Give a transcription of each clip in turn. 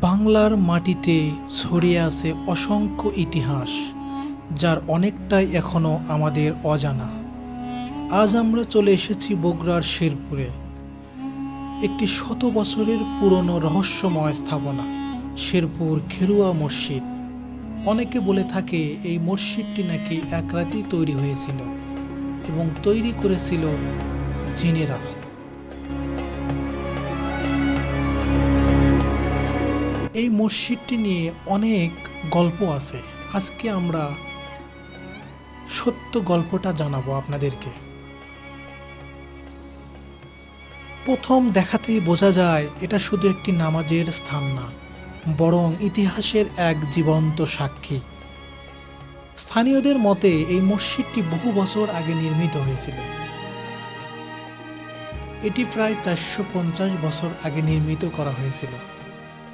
বাংলার মাটিতে ছড়িয়ে আছে অসংখ্য ইতিহাস, যার অনেকটাই এখনো আমাদের অজানা। আজ আমরা চলে এসেছি বগুড়ার শেরপুরে, একটি শত বছরের পুরনো রহস্যময় স্থাপনা, শেরপুর খেরুয়া মসজিদ। অনেকে বলে থাকে এই মসজিদটি নাকি এক রাতেই তৈরি হয়েছিল এবং তৈরি করেছিল জিনেরা। এই মসজিদটি নিয়ে অনেক গল্প আছে। আজকে আমরা সত্য গল্পটা জানাবো আপনাদেরকে। প্রথম দেখাতেই বোঝা যায় এটা শুধু একটি নামাজের স্থান না, বরং ইতিহাসের এক জীবন্ত সাক্ষী। স্থানীয়দের মতে এই মসজিদটি বহু বছর আগে নির্মিত হয়েছিল। এটি প্রায় 450 বছর আগে নির্মিত করা হয়েছিল।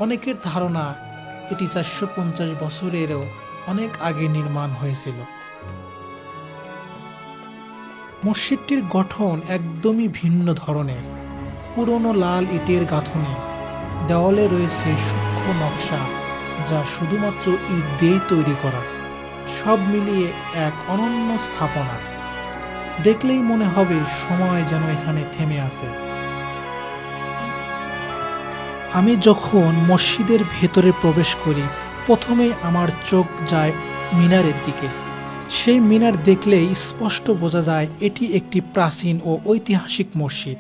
অনেকের ধারণা এটি 450 বছরেরও অনেক আগে নির্মাণ হয়েছিল। মসজিদটির গঠন একদমই ভিন্ন ধরনের। পুরনো লাল ইটের গাঁথনি, দেওয়ালে রয়েছে সূক্ষ্ম নকশা যা শুধুমাত্র ইট দিয়ে তৈরি করা। সব মিলিয়ে এক অনন্য স্থাপনা। দেখলেই মনে হবে সময় যেন এখানে থেমে আছে। আমি যখন মসজিদের ভেতরে প্রবেশ করি, প্রথমেই আমার চোখ যায় মিনারের দিকে। সেই মিনার দেখলেই স্পষ্ট বোঝা যায় এটি একটি প্রাচীন ও ঐতিহাসিক মসজিদ।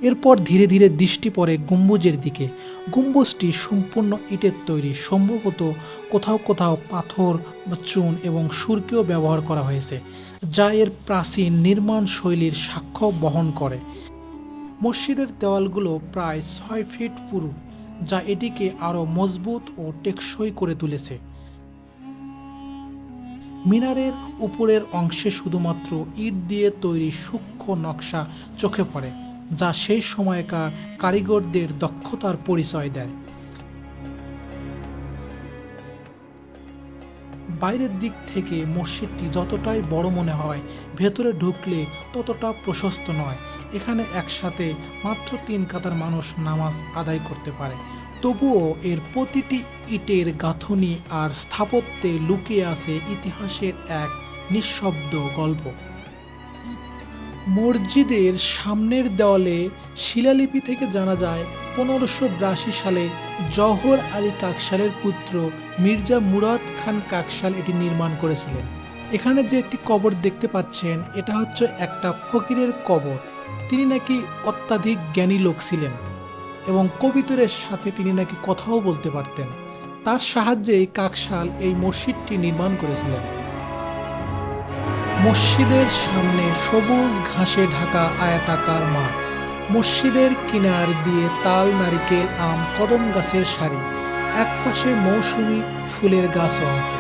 এরপর ধীরে ধীরে দৃষ্টি পড়ে গম্বুজের দিকে। গম্বুজটি সম্পূর্ণ ইটের তৈরি, সম্ভবত কোথাও কোথাও পাথর বা চুন এবং সুরকিও ব্যবহার করা হয়েছে, যা এর প্রাচীন নির্মাণ শৈলীর সাক্ষ্য বহন করে। মসজিদের দেওয়ালগুলো প্রায় 6 ফিট পুরু, যা এটিকে আরও মজবুত ও টেকসই করে তুলেছে। মিনারের উপরের অংশে শুধুমাত্র ইট দিয়ে তৈরি সূক্ষ্ম নকশা চোখে পড়ে, যা সেই সময়কার কারিগরদের দক্ষতার পরিচয় দেয়। বাইরের দিক থেকে মসজিদটি যতটাই বড় মনে হয়, ভেতরে ঢুকলে ততটা প্রশস্ত নয়। এখানে একসাথে মাত্র 3 কাতার মানুষ নামাজ আদায় করতে পারে। তবুও এর প্রতিটি ইটের গাঁথনি আর স্থাপত্যে লুকিয়ে আছে ইতিহাসের এক নিঃশব্দ গল্প। মসজিদের সামনের দেওয়ালে শিলালিপি থেকে জানা যায় 1582 সালে জওহর আলী কাকশালের পুত্র মির্জা মুরাদ খান কাকশাল এটি নির্মাণ করেছিলেন। এখানে যে একটি কবর দেখতে পাচ্ছেন, এটা হচ্ছে একটা ফকিরের কবর। তিনি নাকি অত্যাধিক জ্ঞানী লোক ছিলেন এবং কবিতরের সাথে তিনি নাকি কথাও বলতে পারতেন। তার সাহায্যেই কাকশাল এই মসজিদটি নির্মাণ করেছিলেন। মসজিদের সামনে সবুজ ঘাসে ঢাকা আয়তাকার মাঠ। মসজিদের কিনার দিয়ে তাল, নারিকেল, আম, কদম গাছের সারি। একপাশে মৌসুমী ফুলের গাছও আছে।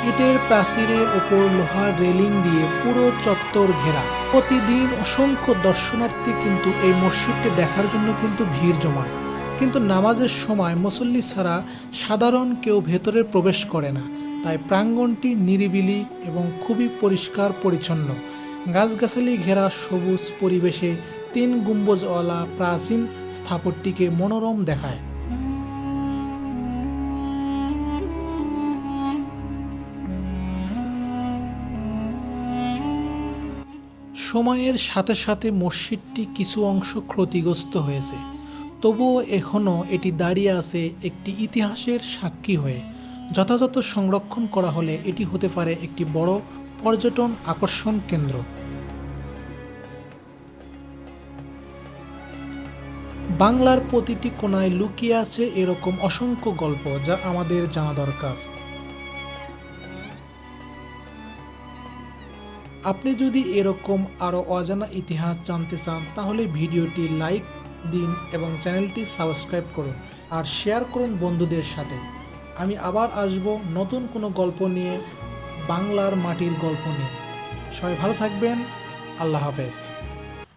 ইটের প্রাচীরের ওপর লোহার রেলিং দিয়ে পুরো চত্বর ঘেরা। প্রতিদিন অসংখ্য দর্শনার্থী কিন্তু এই মসজিদটি দেখার জন্য কিন্তু ভিড় জমায়। কিন্তু নামাজের সময় মুসল্লি ছাড়া সাধারণ কেউ ভেতরে প্রবেশ করে না। তাই প্রাঙ্গণটি নিরিবিলি এবং খুবই পরিষ্কার পরিচ্ছন্ন। গাছগাছালি ঘেরা সবুজ পরিবেশে 3 গম্বুজওয়ালা প্রাচীন স্থাপত্যটিকে মনোরম দেখায়। সময়ের সাথে সাথে মসজিদটি কিছু অংশ ক্ষতিগ্রস্ত হয়েছে, তবুও এখনও এটি দাঁড়িয়ে আছে একটি ইতিহাসের সাক্ষী হয়ে। যথাযথ সংরক্ষণ করা হলে এটি হতে পারে একটি বড় পর্যটন আকর্ষণ কেন্দ্র। বাংলার প্রতিটি কোণায় লুকিয়ে আছে এরকম অসংখ্য গল্প, যা আমাদের জানা দরকার। আপনি যদি এরকম আরও অজানা ইতিহাস জানতে চান, তাহলে ভিডিওটি লাইক দিন এবং চ্যানেলটি সাবস্ক্রাইব করুন আর শেয়ার করুন বন্ধুদের সাথে। আমি আবার আসব নতুন কোনো গল্প নিয়ে, বাংলার মাটির গল্প নিয়ে। সবাই ভালো থাকবেন। আল্লাহ হাফেজ।